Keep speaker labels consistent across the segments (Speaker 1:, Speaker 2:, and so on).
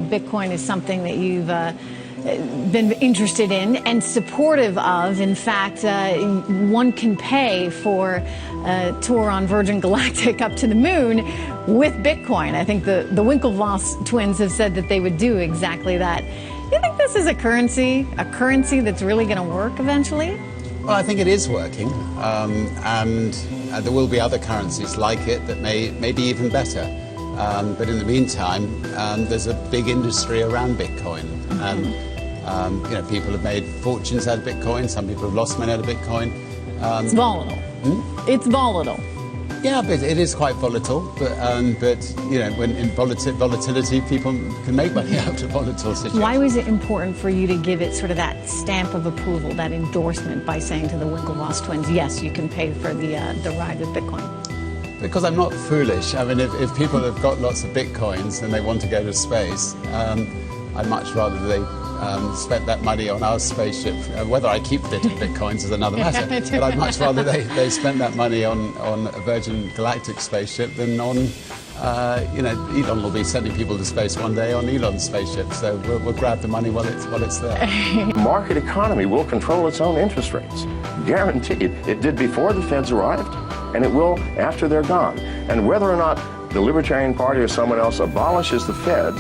Speaker 1: Bitcoin is something that you've been interested in and supportive of. In fact, one can pay for a tour on Virgin Galactic up to the moon with Bitcoin. I think the Winklevoss twins have said that they would do exactly that. Do you think this is a currency that's really going to work eventually?
Speaker 2: Well, I think it is working, and there will be other currencies like it that may be even better. But in the meantime, there's a big industry around Bitcoin. And people have made fortunes out of Bitcoin. Some people have lost money out of Bitcoin.
Speaker 1: It's volatile. It's volatile.
Speaker 2: Yeah, but it is quite volatile. But when in volatility, people can make money out of volatile situations.
Speaker 1: Why was it important for you to give it sort of that stamp of approval, that endorsement, by saying to the Winklevoss twins, yes, you can pay for the ride with Bitcoin?
Speaker 2: Because I'm not foolish. I mean, if people have got lots of Bitcoins and they want to go to space, I'd much rather they spent that money on our spaceship. Whether I keep the Bitcoins is another matter. But I'd much rather they spent that money on a Virgin Galactic spaceship than on, Elon will be sending people to space one day on Elon's spaceship. So we'll grab the money while it's there.
Speaker 3: Market economy will control its own interest rates. Guaranteed. It did before the Feds arrived, and it will after they're gone. And whether or not the Libertarian Party or someone else abolishes the Fed,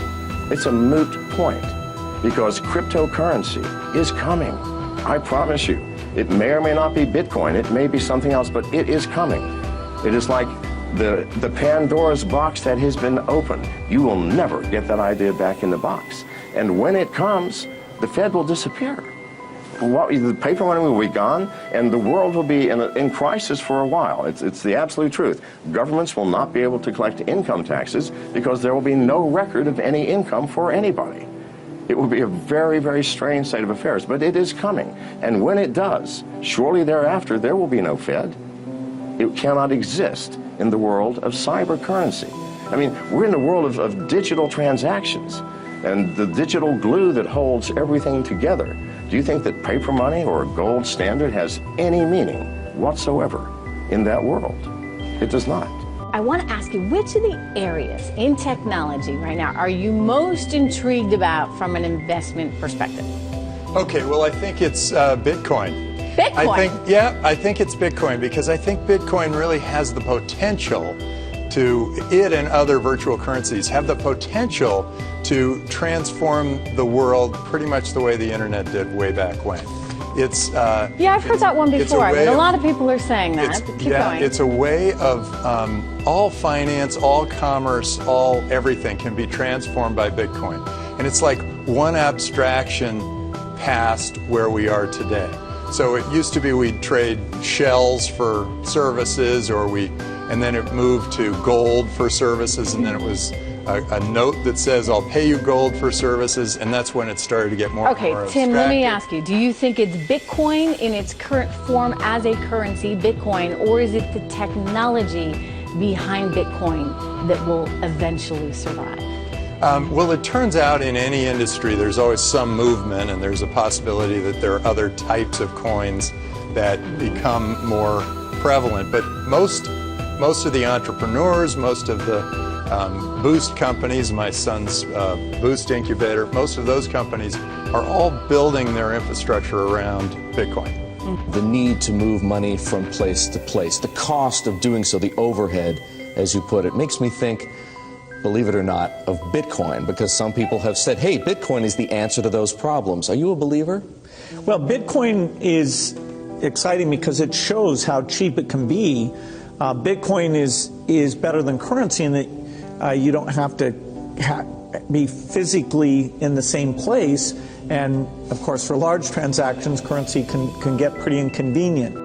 Speaker 3: it's a moot point. Because cryptocurrency is coming. I promise you. It may or may not be Bitcoin. It may be something else, but it is coming. It is like the Pandora's box that has been opened. You will never get that idea back in the box. And when it comes, the Fed will disappear. The paper money will be gone, and the world will be in crisis for a while. It's the absolute truth. Governments will not be able to collect income taxes because there will be no record of any income for anybody. It will be a very, very strange state of affairs, but it is coming. And when it does, shortly thereafter, there will be no Fed. It cannot exist in the world of cyber currency. I mean, we're in the world of digital transactions and the digital glue that holds everything together. Do you think that paper money or a gold standard has any meaning whatsoever in that world? It does not.
Speaker 1: I want to ask you, which of the areas in technology right now are you most intrigued about from an investment perspective?
Speaker 4: Okay, well, I think it's Bitcoin.
Speaker 1: Bitcoin?
Speaker 4: I think it's Bitcoin because I think Bitcoin really has the potential it and other virtual currencies have the potential to transform the world pretty much the way the internet did way back when.
Speaker 1: I've heard that one before. A lot of people are saying that. Keep going.
Speaker 4: It's a way of all finance, all commerce, all everything can be transformed by Bitcoin. And it's like one abstraction past where we are today. So it used to be we'd trade shells for services, and then it moved to gold for services, and then it was a note that says, I'll pay you gold for services, and that's when it started to get more and more abstracted.
Speaker 1: Okay, Tim, let me ask you, do you think it's Bitcoin in its current form as a currency, Bitcoin, or is it the technology behind Bitcoin that will eventually survive?
Speaker 4: Well, it turns out in any industry there's always some movement, and there's a possibility that there are other types of coins that become more prevalent. But most of the entrepreneurs, most of the Boost companies, my son's Boost incubator, most of those companies are all building their infrastructure around Bitcoin.
Speaker 5: The need to move money from place to place, the cost of doing so, the overhead, as you put it, makes me think, believe it or not, of Bitcoin, because some people have said, hey, Bitcoin is the answer to those problems. Are you a believer?
Speaker 6: Well, Bitcoin is exciting because it shows how cheap it can be. Bitcoin is better than currency in that you don't have to be physically in the same place. And, of course, for large transactions, currency can get pretty inconvenient.